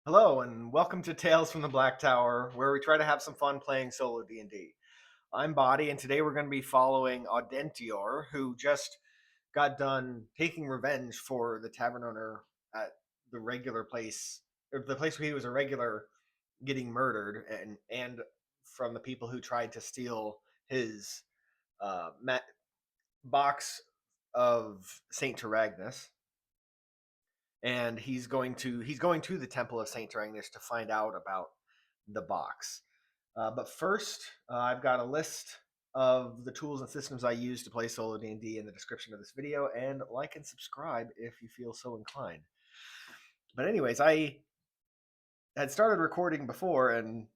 Hello and welcome to Tales from the Black Tower, where we try to have some fun playing solo D&D. I'm Body, and today we're going to be following Audentior, who just got done taking revenge for the tavern owner at the regular place, or the place where he was a regular, getting murdered, and from the people who tried to steal his box of Saint Terragnis. And he's going to the Temple of Saint Terragnis to find out about the box. But first, I've got a list of the tools and systems I use to play solo D&D in the description of this video, and like and subscribe if you feel so inclined. But anyways, I had started recording before and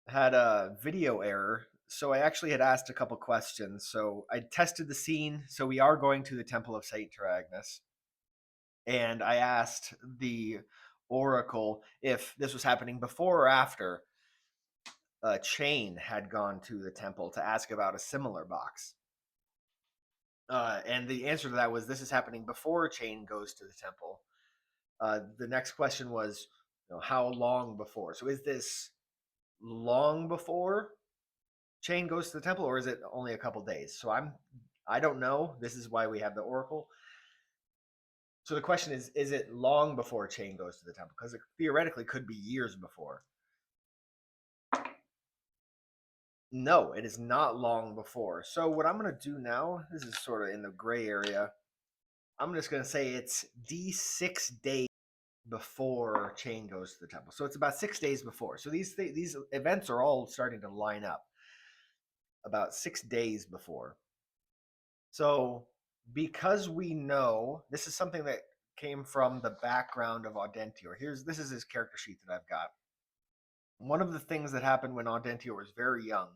had a video error, so I actually had asked a couple questions. So I tested the scene. So we are going to the Temple of Saint Terragnis, and I asked the Oracle if this was happening before or after Chain had gone to the temple to ask about a similar box. And the answer to that was this is happening before Chain goes to the temple. The next question was, how long before? So is this long before Chain goes to the temple, or is it only a couple days? I don't know. This is why we have the Oracle. So the question is it long before Chain goes to the temple? Because it theoretically could be years before. No, it is not long before. So what I'm going to do now, this is sort of in the gray area. I'm just going to say it's D6 days before Chain goes to the temple. So it's about 6 days before. So these events are all starting to line up about 6 days before. So because we know this is something that came from the background of Audentior. This is his character sheet that I've got. One of the things that happened when Audentior was very young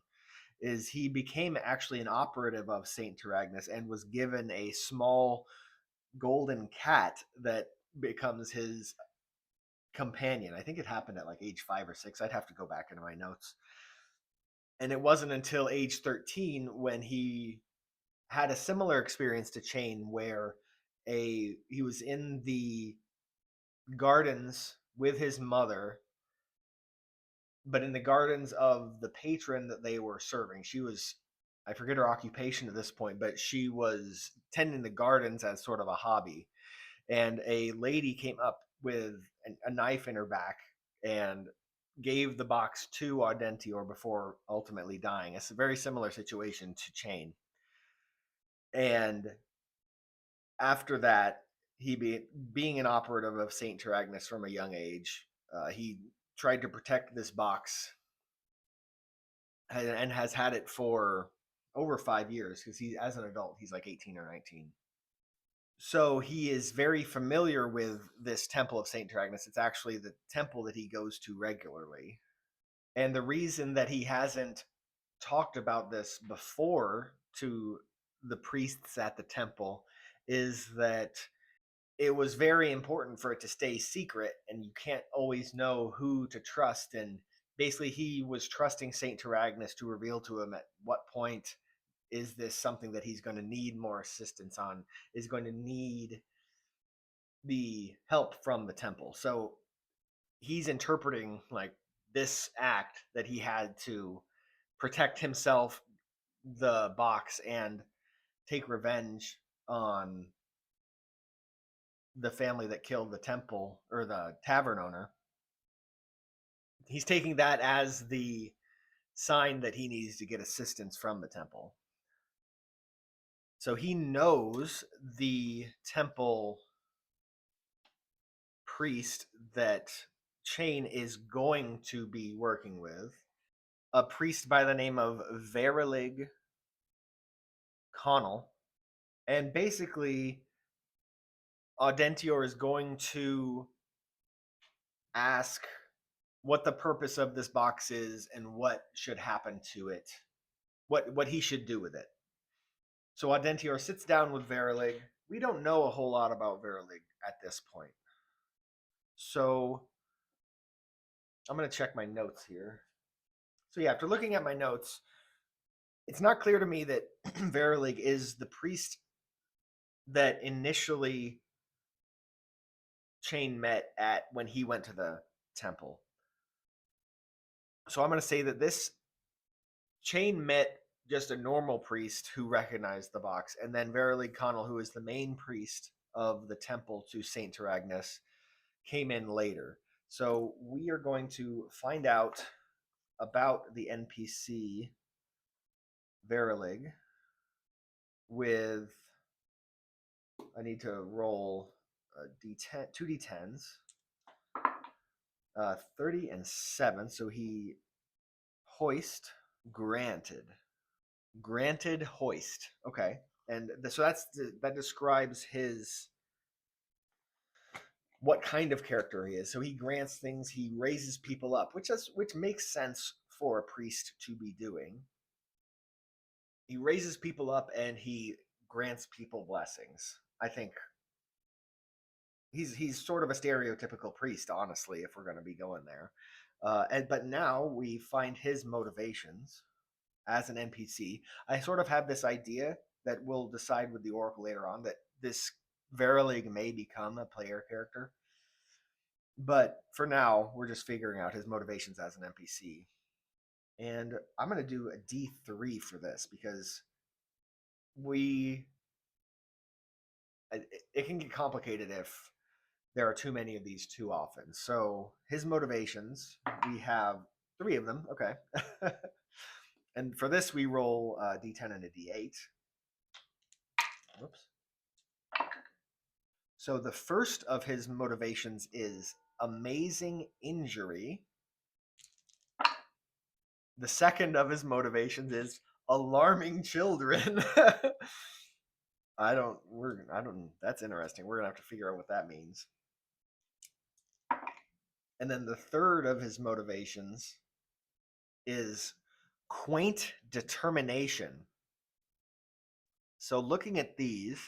is he became actually an operative of Saint Terragnis and was given a small golden cat that becomes his companion. I think it happened at like age 5 or 6. I'd have to go back into my notes. And it wasn't until age 13 when he had a similar experience to Chain, where he was in the gardens with his mother, but in the gardens of the patron that they were serving. She was, I forget her occupation at this point, but she was tending the gardens as sort of a hobby. And a lady came up with a knife in her back and gave the box to Audentior before ultimately dying. It's a very similar situation to Chain. And after that, being an operative of Saint Terragnis from a young age, he tried to protect this box and has had it for over 5 years, because as an adult he's like 18 or 19. So he is very familiar with this temple of Saint Terragnis. It's actually the temple that he goes to regularly. And the reason that he hasn't talked about this before to the priests at the temple is that it was very important for it to stay secret, and you can't always know who to trust. And basically he was trusting Saint Terragnis to reveal to him at what point is this something that he's going to need more assistance on, is going to need the help from the temple. So he's interpreting like this act that he had to protect himself, the box, and take revenge on the family that killed the temple or the tavern owner. He's taking that as the sign that he needs to get assistance from the temple. So he knows the temple priest that Chain is going to be working with, a priest by the name of Verilig Connell. And basically, Audentior is going to ask what the purpose of this box is and what should happen to it, what he should do with it. So Audentior sits down with Verilig. We don't know a whole lot about Verilig at this point. So I'm going to check my notes here. So yeah, after looking at my notes, it's not clear to me that Verilig is the priest that initially Chain met at when he went to the temple. So I'm going to say that this Chain met just a normal priest who recognized the box, and then Verilig Connell, who is the main priest of the temple to Saint Terragnis, came in later. So we are going to find out about the NPC Verilig with. I need to roll a D10, two D10s, 30 and 7. So he hoist granted. Granted hoist. Okay. And so that describes his what kind of character he is. So he grants things, he raises people up, which makes sense for a priest to be doing. He raises people up and he grants people blessings. I think he's sort of a stereotypical priest, honestly, if we're going to be going there. But now we find his motivations as an NPC. I sort of have this idea that we'll decide with the Oracle later on that this Verilig may become a player character. But for now, we're just figuring out his motivations as an NPC. And I'm going to do a D3 for this because we. It can get complicated if there are too many of these too often. So his motivations, we have 3 of them. Okay. And for this, we roll a D10 and a D8. Whoops. So the first of his motivations is amazing injury. The second of his motivations is alarming children. That's interesting. We're going to have to figure out what that means. And then the third of his motivations is quaint determination. So looking at these,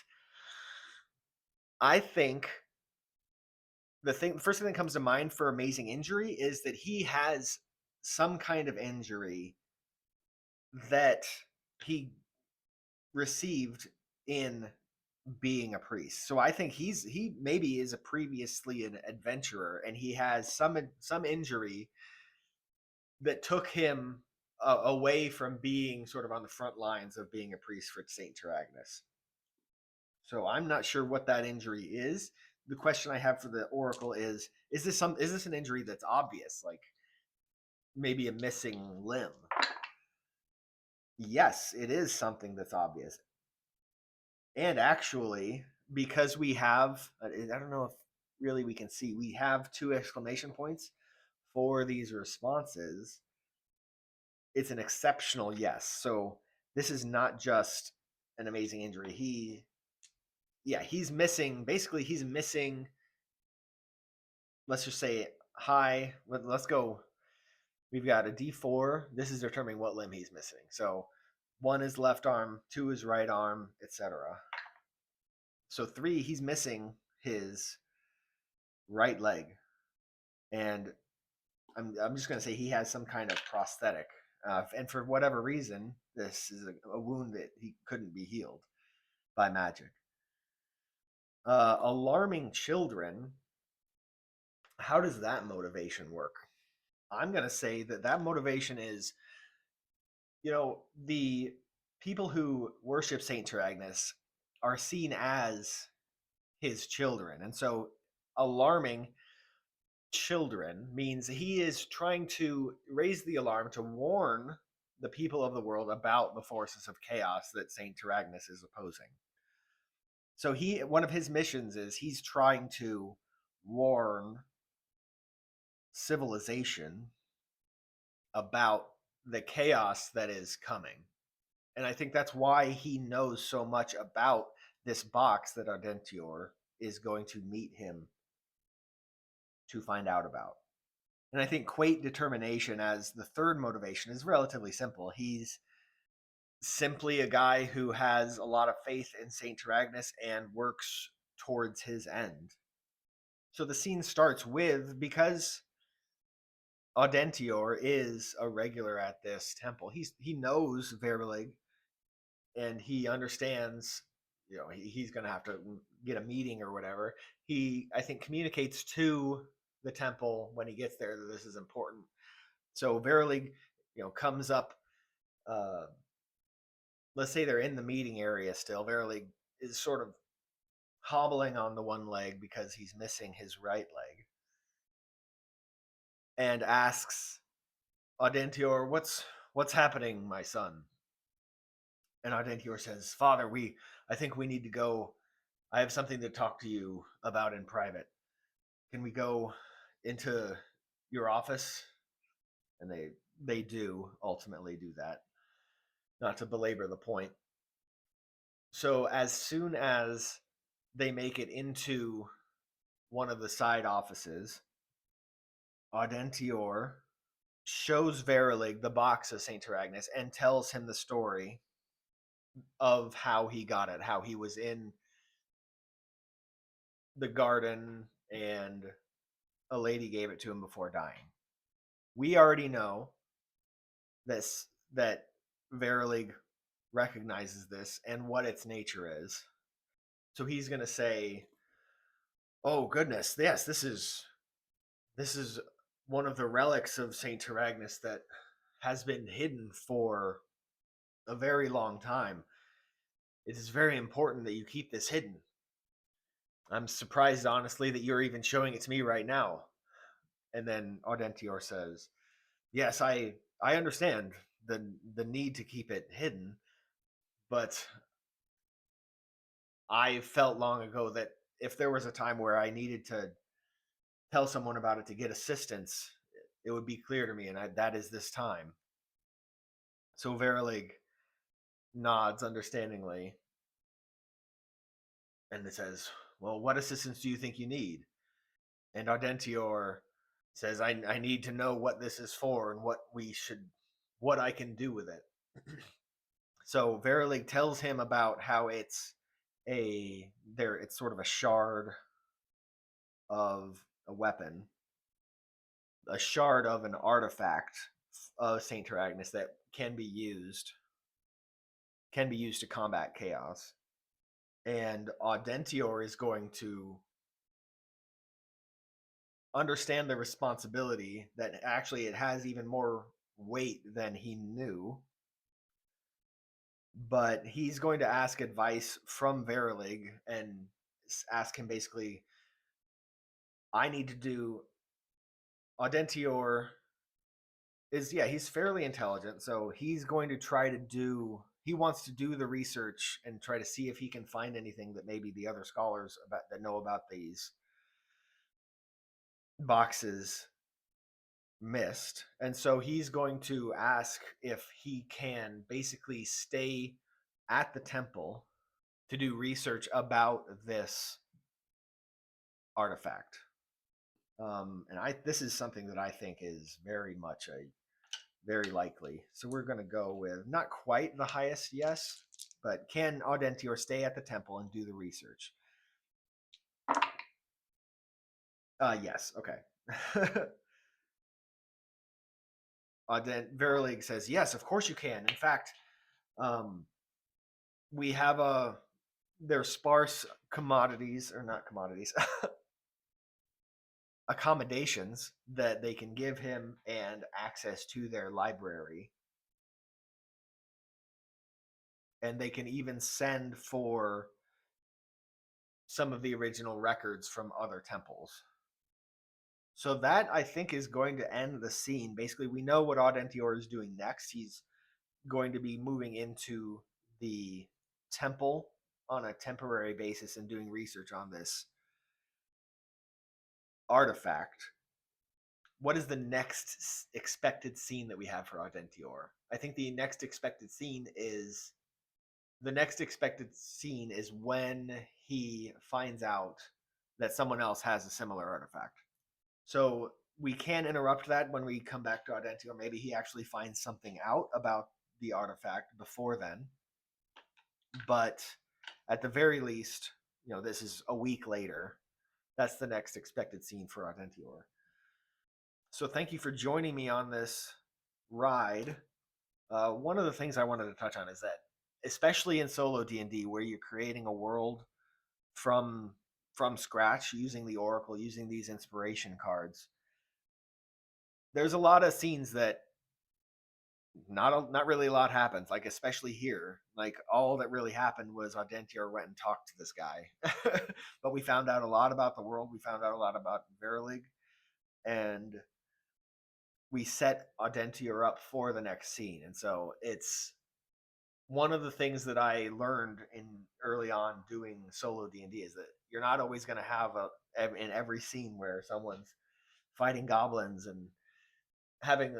I think the first thing that comes to mind for amazing injury is that he has some kind of injury that he received in being a priest. So I think he maybe is a previously an adventurer and he has some injury that took him away from being sort of on the front lines of being a priest for Saint Terragnis. So I'm not sure what that injury is. The question I have for the Oracle is this an injury that's obvious, like maybe a missing limb? Yes, it is something that's obvious. And actually, because we have, I don't know if really we can see, we have 2 exclamation points for these responses. It's an exceptional yes. So this is not just an amazing injury. He's missing, basically he's missing, let's just say high, let's go. We've got a D4. This is determining what limb he's missing. So 1 is left arm, 2 is right arm, etc. So 3, he's missing his right leg. And I'm just going to say he has some kind of prosthetic. And for whatever reason, this is a wound that he couldn't be healed by magic. Alarming children. How does that motivation work? I'm going to say that motivation is, the people who worship Saint Terragnis are seen as his children. And so alarming children means he is trying to raise the alarm to warn the people of the world about the forces of chaos that Saint Terragnis is opposing. So one of his missions is he's trying to warn civilization about the chaos that is coming. And I think that's why he knows so much about this box that Audentior is going to meet him to find out about. And I think quaint determination as the third motivation is relatively simple. He's simply a guy who has a lot of faith in Saint Terragnis and works towards his end. So the scene starts with, because Audentior is a regular at this temple, he knows Verilig and he understands he's going to have to get a meeting or whatever. He, I think, communicates to the temple when he gets there that this is important. So Verilig, comes up. Uh, let's say they're in the meeting area still. Verilig is sort of hobbling on the one leg because he's missing his right leg, and asks Audentior, "What's happening, my son?" And Audentior says, "Father, I think we need to go. I have something to talk to you about in private. Can we go into your office?" And they do ultimately do that. Not to belabor the point. So as soon as they make it into one of the side offices, Audentior shows Verilig the box of Saint Terragnis and tells him the story of how he got it, how he was in the garden and a lady gave it to him before dying. We already know this that Verilig recognizes this and what its nature is. So he's going to say, "Oh goodness, yes, this is one of the relics of Saint Terragnis that has been hidden for a very long time. It is very important that you keep this hidden. I'm surprised, honestly, that you're even showing it to me right now." And then Audentior says, "Yes, I understand the need to keep it hidden, but I felt long ago that if there was a time where I needed to tell someone about it to get assistance, it would be clear to me, and that is this time." So Verilig nods understandingly and it says, "Well, what assistance do you think you need?" And Audentior says, I need to know what this is for and what I can do with it." So Verilig tells him about how it's sort of a shard of a weapon, a shard of an artifact of Saint Terragnis that can be used to combat chaos. And Audentior is going to understand the responsibility that actually it has even more weight than he knew. But he's going to ask advice from Verilig and ask him basically, I need to do. Audentior he's fairly intelligent, so he's going to try to he wants to do the research and try to see if he can find anything that maybe the other scholars that know about these boxes missed. And so he's going to ask if he can basically stay at the temple to do research about this artifact. And this is something that I think is very likely. So we're going to go with not quite the highest yes, but can Audentior stay at the temple and do the research? Yes. Okay. Verilig says, yes, of course you can. In fact, we have their sparse commodities, or not commodities, accommodations that they can give him and access to their library. And they can even send for some of the original records from other temples. So that, I think, is going to end the scene. Basically, we know what Audentior is doing next. He's going to be moving into the temple on a temporary basis and doing research on this artifact. What is the next expected scene that we have for Audentior? I think the next expected scene is when he finds out that someone else has a similar artifact. So we can interrupt that when we come back to Audentior. Maybe he actually finds something out about the artifact before then. But at the very least, this is a week later. That's the next expected scene for Audentior. So thank you for joining me on this ride. One of the things I wanted to touch on is that especially in solo D&D where you're creating a world from from scratch using the oracle, using these inspiration cards. There's a lot of scenes that not really a lot happens, like especially here. Like all that really happened was Audentior went and talked to this guy. But we found out a lot about the world, we found out a lot about Verilig, and we set Audentior up for the next scene. And so it's one of the things that I learned in early on doing solo D&D is that you're not always going to have a in every scene where someone's fighting goblins and having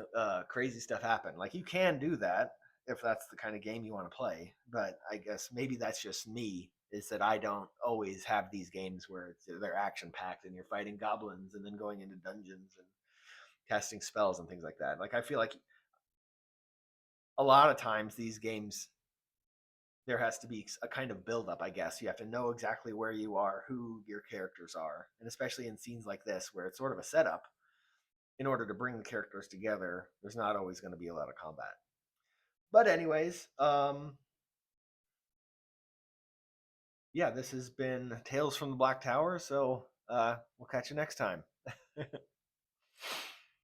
crazy stuff happen. Like you can do that if that's the kind of game you want to play, but I guess maybe that's just me. Is that I don't always have these games where they're action packed and you're fighting goblins and then going into dungeons and casting spells and things like that. Like I feel like a lot of times these games there has to be a kind of build up, I guess. You have to know exactly where you are, who your characters are, and especially in scenes like this where it's sort of a setup in order to bring the characters together, there's not always going to be a lot of combat. But anyways, yeah, this has been Tales from the Black Tower, so we'll catch you next time.